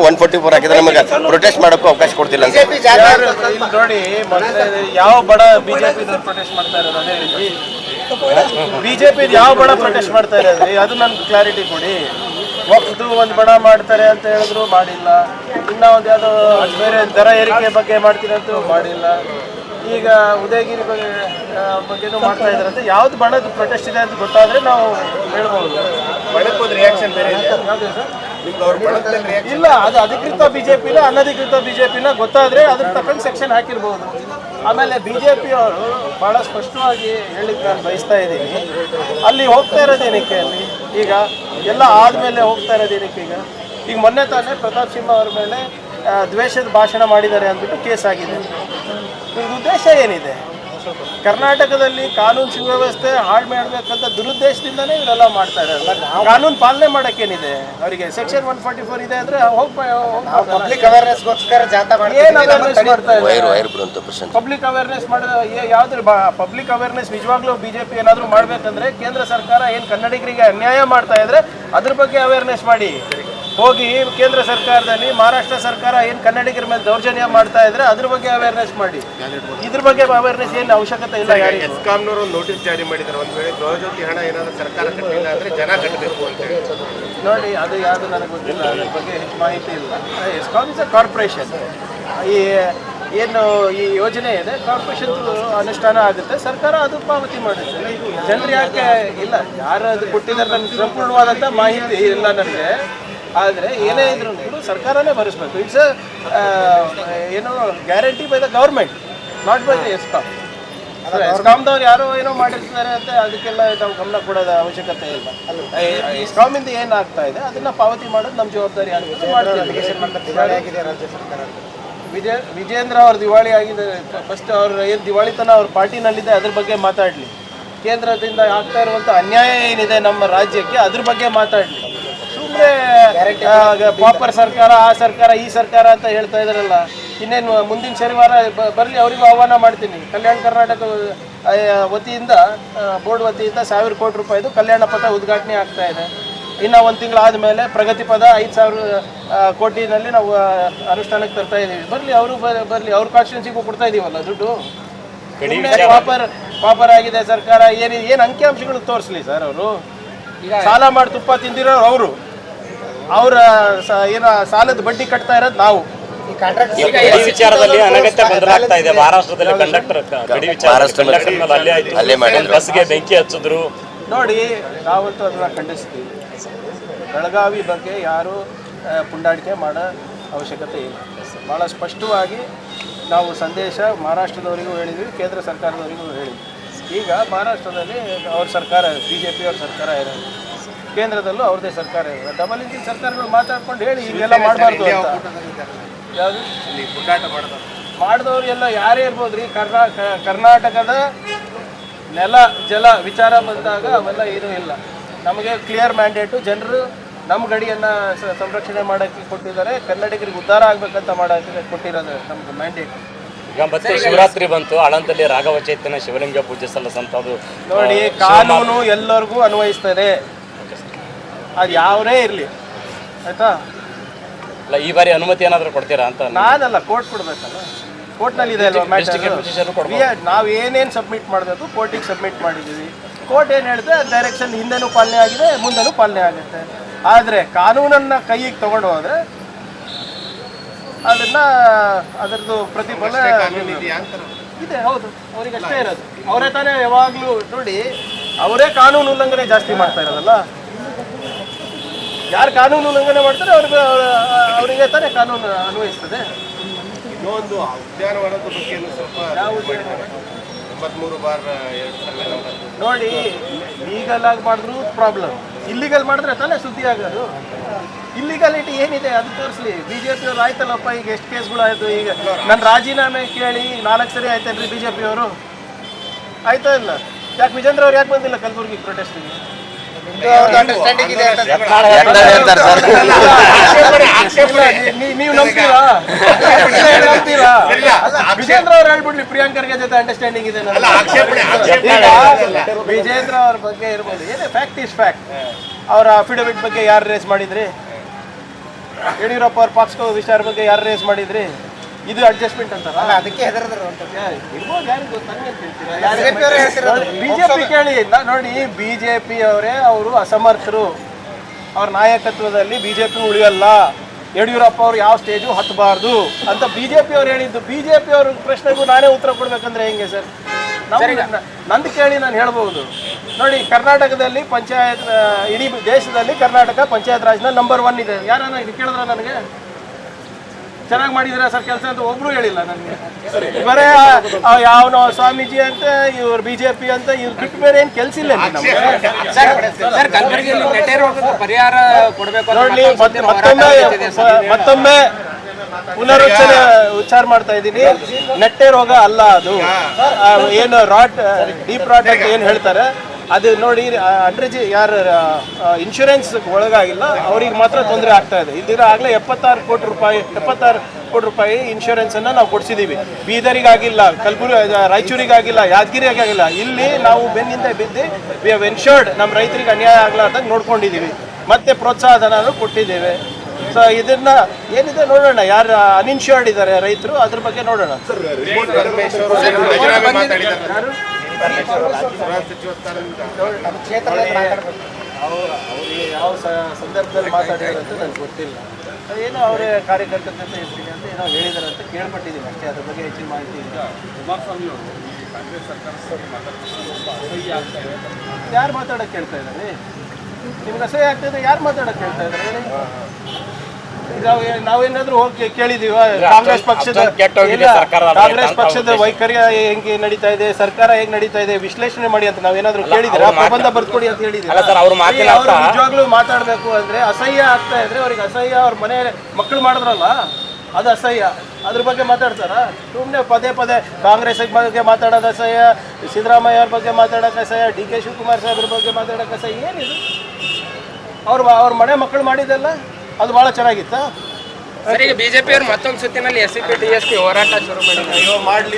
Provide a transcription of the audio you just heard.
144 ಹಾಕಿದ್ರೆ ನಮಗೆ ಪ್ರೊಟೆಸ್ಟ್ ಮಾಡೋಕ್ಕೂ ಅವಕಾಶ ಕೊಡ್ತಿಲ್ಲ ಅಂತ. ನೋಡಿ, ಯಾವ ಬಡ ಬಿಜೆಪಿ ಪ್ರೊಟೆಸ್ಟ್ ಮಾಡ್ತಾ ಇರೋದು ಅದೇ ಹೇಳಿ. ಬಿಜೆಪಿ ಯಾವ ಬಡ ಪ್ರೊಟೆಸ್ಟ್ ಮಾಡ್ತಾ ಇರೋದ್ರಿ, ಅದು ನನ್ಗೆ ಕ್ಲಾರಿಟಿ ಕೊಡಿ. ಒಂದು ಬಡ ಮಾಡ್ತಾರೆ ಅಂತ ಹೇಳಿದ್ರು ಮಾಡಿಲ್ಲ, ಇನ್ನ ಒಂದು ಯಾವುದೋ ಬೇರೆ ದರ ಏರಿಕೆ ಬಗ್ಗೆ ಮಾಡ್ತೀನಿ ಅಂತ ಮಾಡಿಲ್ಲ, ಈಗ ಉದಯಗಿರಿ ಬಗ್ಗೆನೂ ಮಾಡ್ತಾ ಇದ್ದಾರೆ ಅಂತ. ಯಾವ್ದು ಬಣದ ಪ್ರೊಟೆಸ್ಟ್ ಇದೆ ಅಂತ ಗೊತ್ತಾದ್ರೆ ನಾವು ಹೇಳ್ಬೋದು. ರಿಯಾಕ್ಷನ್ ಬೇರೆ ಇಲ್ಲ, ಅದು ಅಧಿಕೃತ ಬಿಜೆಪಿನ ಅನಧಿಕೃತ ಬಿಜೆಪಿನ ಗೊತ್ತಾದ್ರೆ ಅದ್ರ ತಕ್ಕಂಗೆ ಸೆಕ್ಷನ್ ಹಾಕಿರ್ಬೋದು. ಆಮೇಲೆ ಬಿಜೆಪಿ ಅವರು ಬಹಳ ಸ್ಪಷ್ಟವಾಗಿ ಹೇಳಿಕ್ಕೆ ನಾನು ಬಯಸ್ತಾ ಇದ್ದೀನಿ, ಅಲ್ಲಿ ಹೋಗ್ತಾ ಇರೋದೇನಕ್ಕೆ, ಅಲ್ಲಿ ಈಗ ಎಲ್ಲ ಆದಮೇಲೆ ಹೋಗ್ತಾ ಇರೋದೇನಕ್ಕೆ. ಈಗ ಮೊನ್ನೆ ತಾನೇ ಪ್ರತಾಪ್ ಸಿಂಹ ಅವ್ರ ಮೇಲೆ ದ್ವೇಷದ ಭಾಷಣ ಮಾಡಿದ್ದಾರೆ ಅಂದ್ಬಿಟ್ಟು ಕೇಸ್ ಆಗಿದೆ. ಇದ್ರ ಉದ್ದೇಶ ಏನಿದೆ? ಕರ್ನಾಟಕದಲ್ಲಿ ಕಾನೂನು ಸುವ್ಯವಸ್ಥೆ ಹಾಳು ಮಾಡಬೇಕಂತ ದುರುದ್ದೇಶದಿಂದನೇ ಇವರೆಲ್ಲ ಮಾಡ್ತಾ ಇದ್ದಾರೆ. ಕಾನೂನು ಪಾಲನೆ ಮಾಡೋಕ್ಕೇನಿದೆ ಅವರಿಗೆ? ಸೆಕ್ಷನ್ 144 ಇದೆ ಅಂದ್ರೆ ಪಬ್ಲಿಕ್ ಅವೇರ್ನೆಸ್ಗೋಸ್ಕರ ಪಬ್ಲಿಕ್ ಅವೇರ್ನೆಸ್ ಮಾಡೋದು ಯಾವ್ದು? ಪಬ್ಲಿಕ್ ಅವೇರ್ನೆಸ್ ನಿಜವಾಗ್ಲೂ ಬಿಜೆಪಿ ಏನಾದರೂ ಮಾಡ್ಬೇಕಂದ್ರೆ ಕೇಂದ್ರ ಸರ್ಕಾರ ಏನು ಕನ್ನಡಿಗರಿಗೆ ಅನ್ಯಾಯ ಮಾಡ್ತಾ ಇದ್ರೆ ಅದ್ರ ಬಗ್ಗೆ ಅವೇರ್ನೆಸ್ ಮಾಡಿ. ಹೋಗಿ ಕೇಂದ್ರ ಸರ್ಕಾರದಲ್ಲಿ ಮಹಾರಾಷ್ಟ್ರ ಸರ್ಕಾರ ಏನು ಕನ್ನಡಿಗರ ಮೇಲೆ ದೌರ್ಜನ್ಯ ಮಾಡ್ತಾ ಇದ್ರೆ ಅದ್ರ ಬಗ್ಗೆ ಅವೇರ್ನೆಸ್ ಮಾಡಿ. ಇದ್ರ ಬಗ್ಗೆ ಅವೇರ್ನೆಸ್ ಏನು ಅವಶ್ಯಕತೆ ಇಲ್ಲ. ಎಸ್ಕಾಂನವರು ಒಂದು ನೋಟಿಸ್ ಜಾರಿ ಮಾಡಿದ್ದಾರೆ, ಒಂದು ವೇಳೆ ಗೃಹಜ್ಯೋತಿ ಹಣ ಏನಾದರೂ ಸರ್ಕಾರ ಕಟ್ಟಿಲ್ಲ ಅಂದರೆ ಜನ ಕಟ್ಟಬೇಕು ಅಂತ ಹೇಳಿ. ನೋಡಿ, ಅದು ಯಾವುದು ನನಗೆ ಗೊತ್ತಿಲ್ಲ, ಅದ್ರ ಬಗ್ಗೆ ಹೆಚ್ಚು ಮಾಹಿತಿ ಇಲ್ಲ. ESCOM is a corporation. ಏನು ಈ ಯೋಜನೆ ಇದೆ ಕಾರ್ಪೊರೇಷನ್ ಅನುಷ್ಠಾನ ಆಗುತ್ತೆ, ಸರ್ಕಾರ ಅದು ಪಾವತಿ ಮಾಡುತ್ತೆ. ಜನರು ಯಾಕೆ ಇಲ್ಲ, ಯಾರು ಅದು ಕೊಟ್ಟಿದ್ದಾರೆ ನನಗೆ ಸಂಪೂರ್ಣವಾದಂಥ ಮಾಹಿತಿ ಇಲ್ಲ ನನಗೆ. ಆದರೆ ಏನೇ ಇದ್ರೂ ಸರ್ಕಾರನೇ ಭರಿಸ್ಬೇಕು. ಇಟ್ಸ್ ಏನೋ guarantee by the government, not by the ESCOM. ಎಸ್ಕಾಂದವ್ರು ಯಾರೋ ಏನೋ ಮಾಡಿರ್ತಾರೆ ಅಂತ ಅದಕ್ಕೆಲ್ಲ ನಾವು ಗಮನ ಕೊಡೋದ ಅವಶ್ಯಕತೆ ಇಲ್ಲ. ಎಸ್ಕಾಮಿಂದ ಏನಾಗ್ತಾ ಇದೆ ಅದನ್ನ ಪಾವತಿ ಮಾಡೋದು ನಮ್ಮ ಜವಾಬ್ದಾರಿ ಆಗುತ್ತೆ. ವಿಜೇಂದ್ರ ಅವ್ರ ದಿವಾಳಿ ಆಗಿದೆ. ಫಸ್ಟ್ ಅವ್ರ ಏನು ದಿವಾಳಿತನ ಅವ್ರ ಪಾರ್ಟಿನಲ್ಲಿದೆ ಅದ್ರ ಬಗ್ಗೆ ಮಾತಾಡಲಿ. ಕೇಂದ್ರದಿಂದ ಆಗ್ತಾ ಇರುವಂಥ ಅನ್ಯಾಯ ಏನಿದೆ ನಮ್ಮ ರಾಜ್ಯಕ್ಕೆ ಅದ್ರ ಬಗ್ಗೆ ಮಾತಾಡಲಿ. ಸುಮ್ಮನೆ ಪಾಪರ್ ಸರ್ಕಾರ, ಆ ಸರ್ಕಾರ, ಈ ಸರ್ಕಾರ ಅಂತ ಹೇಳ್ತಾ ಇದ್ದಾರಲ್ಲ. ಇನ್ನೇನು ಮುಂದಿನ ಶನಿವಾರ ಬರಲಿ, ಅವರಿಗೂ ಆಹ್ವಾನ ಮಾಡ್ತೀನಿ. ಕಲ್ಯಾಣ ಕರ್ನಾಟಕ ವತಿಯಿಂದ, ಬೋರ್ಡ್ ವತಿಯಿಂದ 1000 ಕೋಟಿ ರೂಪಾಯಿದು ಕಲ್ಯಾಣ ಪಥ ಉದ್ಘಾಟನೆ ಆಗ್ತಾ ಇದೆ. ಇನ್ನು 1 ತಿಂಗಳಾದಮೇಲೆ ಪ್ರಗತಿ ಪದ 5000 ಕೋಟಿನಲ್ಲಿ ನಾವು ಅನುಷ್ಠಾನಕ್ಕೆ ತರ್ತಾ ಇದ್ದೀವಿ. ಬರಲಿ, ಅವರು ಬರಲಿ, ಅವ್ರ ಕಾನ್ಸ್ಟಿಟ್ಯೂನ್ಸಿಗೂ ಕೊಡ್ತಾ ಇದೀವಲ್ಲ ದುಡ್ಡು. ಪಾಪರ್ ಆಗಿದೆ ಸರ್ಕಾರ, ಏನು ಅಂಕಿಅಂಶಗಳು ತೋರಿಸ್ಲಿ ಸರ್. ಅವರು ಸಾಲ ಮಾಡಿ ತುಪ್ಪ ತಿಂದಿರೋರು ಅವರು, ಅವರ ಏನೋ ಸಾಲದ ಬಡ್ಡಿ ಕಟ್ತಾ ಇರೋದು ನಾವು. ವಿಚಾರದಲ್ಲಿ ಅನಗತ್ಯ ಗೊಂದಲ ಆಗ್ತಾ ಇದೆ. ಮಹಾರಾಷ್ಟ್ರದಲ್ಲಿ ಕಂಡಕ್ಟರ್ ಗಡಿ ವಿಚಾರ ಬಸ್ಗೆ ಬೆಂಕಿ ಹಚ್ಚಿದ್ರು. ನೋಡಿ, ನಾವಂತೂ ಅದನ್ನ ಖಂಡಿಸ್ತೀವಿ. ಬೆಳಗಾವಿ ಬಗ್ಗೆ ಯಾರು ಪುಂಡಾಟಿಕೆ ಮಾಡೋ ಅವಶ್ಯಕತೆ ಇಲ್ಲ. ಭಾಳ ಸ್ಪಷ್ಟವಾಗಿ ನಾವು ಸಂದೇಶ ಮಹಾರಾಷ್ಟ್ರದವರಿಗೂ ಹೇಳಿದ್ವಿ, ಕೇಂದ್ರ ಸರ್ಕಾರದವರಿಗೂ ಹೇಳಿದ್ವಿ. ಈಗ ಮಹಾರಾಷ್ಟ್ರದಲ್ಲಿ ಅವ್ರ ಸರ್ಕಾರ, BJP ಅವ್ರ ಸರ್ಕಾರ ಇರೋದು, ಕೇಂದ್ರದಲ್ಲೂ ಅವ್ರದ್ದೇ ಸರ್ಕಾರ ಇದೆ. ಡಬಲ್ ಇಂಜಿನ್ ಸರ್ಕಾರಗಳು ಮಾತಾಡ್ಕೊಂಡು ಹೇಳಿ ಹೀಗೆಲ್ಲ ಮಾಡಬಾರ್ದು ಅಂತ. ಯಾವುದು ಮಾಡಿದವ್ರು ಎಲ್ಲ ಯಾರೇ ಇರ್ಬೋದು ರೀ. ಕರ್ನಾಟಕದ ನೆಲ ಜಲ ವಿಚಾರ ಬಂದಾಗ ಅವೆಲ್ಲ ಏನೂ ಇಲ್ಲ. ನಮಗೆ ಕ್ಲಿಯರ್ ಮ್ಯಾಂಡೇಟು, ಜನರು ನಮ್ಮ ಗಡಿಯನ್ನು ಸಂರಕ್ಷಣೆ ಮಾಡೋಕ್ಕೆ ಕೊಟ್ಟಿದ್ದಾರೆ, ಕನ್ನಡಿಗರಿಗೆ ಉದ್ಧಾರ ಆಗಬೇಕಂತ ಮಾಡೋಕ್ಕೆ ಕೊಟ್ಟಿರೋದು ನಮ್ಗೆ ಮ್ಯಾಂಡೇಟ್. ಈಗ ಮತ್ತೆ ಶಿವರಾತ್ರಿ ಬಂತು, ಆಳಂದಲ್ಲಿ ರಾಘವ ಚೈತನ್ಯ ಶಿವಲಿಂಗ ಪೂಜೆ ಸಲ್ಲಸಂತದ್ದು. ನೋಡಿ, ಕಾನೂನು ಎಲ್ಲರಿಗೂ ಅನ್ವಯಿಸ್ತದೆ, ಅದು ಯಾವನೇ ಇರಲಿ, ಆಯ್ತಾ? ಅಲ್ಲ, ಈ ಬಾರಿ ಅನುಮತಿ ಏನಾದರೂ ಕೊಡ್ತೀರಾ ಅಂತ? ನಾನಲ್ಲ, ಕೋರ್ಟ್ ಕೊಡಬೇಕಲ್ಲ. ಕೋರ್ಟ್ನಲ್ಲಿ ಇದೆ ಅಲ್ವಾ ಮ್ಯಾಟರ್. ನಾವು ಏನೇನು ಸಬ್ಮಿಟ್ ಮಾಡಬೇಕು ಕೋರ್ಟಿಗೆ ಸಬ್ಮಿಟ್ ಮಾಡಿದ್ದೀವಿ. ಕೋರ್ಟ್ ಏನು ಹೇಳಿದ್ರೆ ಡೈರೆಕ್ಷನ್ ಹಿಂದೆನೂ ಪಾಲನೆ ಆಗಿದೆ, ಮುಂದೆನೂ ಪಾಲನೆ ಆಗುತ್ತೆ. ಆದರೆ ಕಾನೂನನ್ನು ಕೈಗೆ ತಗೊಂಡು ಹೋದರೆ ಅದರದ್ದು ಪ್ರತಿಫಲ ಇದೆ. ಹೌದು, ಅವ್ರಿಗೆ ಅಷ್ಟೇ ಇರೋದು. ಅವರೇ ತಾನೇ ಯಾವಾಗಲೂ ನೋಡಿ, ಅವರೇ ಕಾನೂನು ಉಲ್ಲಂಘನೆ ಜಾಸ್ತಿ ಮಾಡ್ತಾ ಇರೋದಲ್ಲ. ಯಾರು ಕಾನೂನು ಉಲ್ಲಂಘನೆ ಮಾಡ್ತಾರೆ ಅವರಿಗೆ ತಾನೇ ಕಾನೂನು ಅನ್ವಯಿಸ್ತದೆ. ಇನ್ನೊಂದು ಉದ್ಯಾನವನದ ಬಗ್ಗೆ ಸ್ವಲ್ಪ ನೋಡಿ, ಲೀಗಲ್ ಆಗಿ ಮಾಡಿದ್ರು ಪ್ರಾಬ್ಲಮ್, ಇಲ್ಲಿಗಲ್ ಮಾಡಿದ್ರೆ ತಾನೇ ಸುದ್ದಿ ಆಗೋದು. ಇಲ್ಲಿಗಾಲಿಟಿ ಏನಿದೆ ಅದು ತೋರಿಸ್ಲಿ. BJP ಅವ್ರು ಆಯ್ತಲ್ಲಪ್ಪ, ಈಗ ಎಷ್ಟು ಕೇಸ್ಗಳು ಆಯಿತು. ಈಗ ನನ್ನ ರಾಜೀನಾಮೆ ಕೇಳಿ 4 ಸರಿ ಆಯ್ತೇನ್ರಿ BJP ಅವರು? ಆಯ್ತಾ ಇಲ್ಲ? ಯಾಕೆ ವಿಜೇಂದ್ರ ಅವ್ರು ಯಾಕೆ ಬಂದಿಲ್ಲ ಕಲಬುರ್ಗಿ ಪ್ರೊಟೆಸ್ಟಿಗೆ? ನೀವು ನಂಬ್ತೀರಾ? ವಿಜೇಂದ್ರ ಅವ್ರು ಹೇಳ್ಬಿಡ್ಲಿ ಪ್ರಿಯಾಂಕರ್ಗೆ ಜೊತೆ ಅಂಡರ್ಸ್ಟ್ಯಾಂಡಿಂಗ್ ಇದೆ. ವಿಜೇಂದ್ರ ಅವ್ರ ಬಗ್ಗೆ ಇರ್ಬೋದು, ಏನೇ ಫ್ಯಾಕ್ಟ್ ಇಸ್ ಫ್ಯಾಕ್ಟ್. ಅವರ ಅಫಿಡವಿಟ್ ಬಗ್ಗೆ ಯಾರು ರೇಸ್ ಮಾಡಿದ್ರಿ? ಯಡಿಯೂರಪ್ಪ ಅವ್ರ ಪಾಕ್ಸ್ಕೋ ವಿಚಾರ ಬಗ್ಗೆ ಯಾರು ರೇಸ್ ಮಾಡಿದ್ರಿ? ಇದು ಅಡ್ಜಸ್ಟ್ಮೆಂಟ್ ಅಂತಾರ? ಅದಕ್ಕೆ ಹೆದರಿದ್ರು ಅಂತ ಇರ್ಬೋದು, ಯಾರಿಗೆ ಗೊತ್ತು, ಬಿಜೆಪಿ ಕೇಳಿ ನೋಡಿ, ಬಿಜೆಪಿ ಅವರೇ ಅವರು ಅಸಮರ್ಥರು, ಅವ್ರ ನಾಯಕತ್ವದಲ್ಲಿ ಬಿಜೆಪಿ ಉಳಿಯಲ್ಲ, ಯಡಿಯೂರಪ್ಪ ಅವ್ರು ಯಾವ ಸ್ಟೇಜು ಹತ್ತಬಾರ್ದು ಅಂತ ಬಿಜೆಪಿ ಅವ್ರು ಹೇಳಿದ್ದು. ಬಿಜೆಪಿ ಅವ್ರ ಪ್ರಶ್ನೆಗೂ ನಾನೇ ಉತ್ತರ ಕೊಡ್ಬೇಕಂದ್ರೆ ಹೆಂಗೆ ಸರ್? ನಂದು ಕೇಳಿ ನಾನು ಹೇಳ್ಬೋದು ನೋಡಿ, ಕರ್ನಾಟಕದಲ್ಲಿ ಪಂಚಾಯತ್, ಇಡೀ ದೇಶದಲ್ಲಿ ಕರ್ನಾಟಕ ಪಂಚಾಯತ್ ರಾಜ್ನಲ್ಲಿ ನಂಬರ್ 1 ಇದೆ. ಯಾರನ್ನ ಇದು ಕೇಳಿದ್ರ ನನಗೆ ಚೆನ್ನಾಗಿ ಮಾಡಿದಿರಾ ಸರ್ ಕೆಲಸ ಅಂತ ಒಬ್ರು ಹೇಳಿಲ್ಲ ನನಗೆ. ಬರೇ ಯಾವನೋ ಸ್ವಾಮೀಜಿ ಅಂತ, ಇವ್ರು ಬಿಜೆಪಿ ಅಂತ, ಇವ್ರು ಬಿಟ್ಟು ಬೇರೆ ಏನು ಕೆಲಸ ಇಲ್ಲ ನಮ್ಗೆ. ಪರಿಹಾರ ಕೊಡಬೇಕು ನೋಡಿ, ಮತ್ತೊಮ್ಮೆ ಉಚ್ಚಾರ ಮಾಡ್ತಾ ಇದ್ದೀನಿ, ನೆಟ್ಟೆ ರೋಗ ಅಲ್ಲ ಅದು. ಏನು ಡೀಪ್ ರಾಟ್ ಅಂತ ಏನು ಹೇಳ್ತಾರೆ ಅದು ನೋಡಿ, ಯಾರು ಇನ್ಶೂರೆನ್ಸ್ ಒಳಗಾಗಿಲ್ಲ ಅವ್ರಿಗೆ ಮಾತ್ರ ತೊಂದರೆ ಆಗ್ತಾ ಇದೆ. ಇಲ್ದಿರ ಆಗಲೇ 76 ಕೋಟಿ ರೂಪಾಯಿ ಇನ್ಶೂರೆನ್ಸನ್ನು ನಾವು ಕೊಡಿಸಿದ್ದೀವಿ. ಬೀದರಿಗಾಗಿಲ್ಲ, ರಾಯಚೂರಿಗಾಗಿಲ್ಲ, ಯಾದಗಿರಿಗಾಗಿಲ್ಲ. ಇಲ್ಲಿ ನಾವು ಬೆನ್ನಿಂದ ಬಿದ್ದು ವಿ ಹ್ಯಾವ್ ಎನ್ಶೂರ್ಡ್ ನಮ್ಮ ರೈತರಿಗೆ ಅನ್ಯಾಯ ಆಗ್ಲಾರ್ದಂಗೆ ನೋಡ್ಕೊಂಡಿದ್ದೀವಿ. ಮತ್ತೆ ಪ್ರೋತ್ಸಾಹಧನನೂ ಕೊಟ್ಟಿದ್ದೇವೆ. ಸೊ ಇದನ್ನ ಏನಿದೆ ನೋಡೋಣ, ಯಾರು ಅನ್ಇನ್ಶೂರ್ಡ್ ಇದ್ದಾರೆ ರೈತರು, ಅದ್ರ ಬಗ್ಗೆ ನೋಡೋಣ. ಯಾವ ಸಂದರ್ಭದಲ್ಲಿ ಮಾತಾಡಿದ್ರು ಅಂತ ನನಗೆ ಗೊತ್ತಿಲ್ಲ. ಏನೋ ಅವರೇ ಕಾರ್ಯಕರ್ತರ ಜೊತೆ ಇರ್ತೀನಿ ಅಂತ ಏನೋ ಹೇಳಿದಾರೆ ಅಂತ ಕೇಳ್ಪಟ್ಟಿದ್ದೀನಿ ಅಷ್ಟೇ, ಅದ್ರ ಬಗ್ಗೆ ಹೆಚ್ಚಿನ ಮಾಹಿತಿ ಇಲ್ಲ. ಕುಮಾರಸ್ವಾಮಿ ಅವರು ಕಾಂಗ್ರೆಸ್ ಸರ್ಕಾರ ಯಾರು ಮಾತಾಡೋಕೆ ಕೇಳ್ತಾ ಇದ್ದಾರೆ? ನಿಮ್ಗೆ ಅಸಹ್ಯ ಆಗ್ತದೆ, ಯಾರು ಮಾತಾಡೋಕೆ ಕೇಳ್ತಾ ಇದ್ದಾರೆ? ನಾವೇನಾದ್ರೂ ಹೋಗಿ ಕೇಳಿದೀವ? ಕಾಂಗ್ರೆಸ್ ಪಕ್ಷದ ವೈಖರಿ ಹೆಂಗೆ ನಡೀತಾ ಇದೆ, ಸರ್ಕಾರ ಹೇಗೆ ನಡೀತಾ ಇದೆ ವಿಶ್ಲೇಷಣೆ ಮಾಡಿ ಅಂತ ನಾವೇನಾದ್ರೂ ಕೇಳಿದಿರ? ಪ್ರಬಂಧ ಬರ್ಕೊಡಿ ಅಂತ ಹೇಳಿದಿರ? ನಿಜವಾಗ್ಲೂ ಮಾತಾಡ್ಬೇಕು ಅಂದ್ರೆ ಅಸಹ್ಯ ಆಗ್ತಾ ಇದ್ರೆ ಅವ್ರಿಗೆ ಅಸಹ್ಯ, ಅವ್ರ ಮನೆ ಮಕ್ಕಳು ಮಾಡಿದ್ರಲ್ಲ ಅದು ಅಸಹ್ಯ, ಅದ್ರ ಬಗ್ಗೆ ಮಾತಾಡ್ತಾರ? ಸುಮ್ಮನೆ ಪದೇ ಕಾಂಗ್ರೆಸ್ ಬಗ್ಗೆ ಮಾತಾಡೋದು ಅಸಹ್ಯ, ಸಿದ್ದರಾಮಯ್ಯ ಅವ್ರ ಬಗ್ಗೆ ಮಾತಾಡೋಕೆ ಅಸಹ್ಯ, ಡಿ ಕೆ ಶಿವಕುಮಾರ್ ಸಾಹೇಬ್ರ ಬಗ್ಗೆ ಮಾತಾಡೋಕೆ ಅಸಹ್ಯ. ಏನಿದು? ಅವ್ರ ಮನೆ ಮಕ್ಕಳು ಮಾಡಿದ್ದಲ್ಲ ಅದು ಬಹಳ ಚೆನ್ನಾಗಿತ್ತಾ? ಬಿಜೆಪಿ ಅವರು ಮತ್ತೊಂದು ಸುತ್ತಿನಲ್ಲಿ SCP DSP ಹೋರಾಟ ಶುರು ಮಾಡಿದ್ದಾರೆ. ಮಾಡಲಿ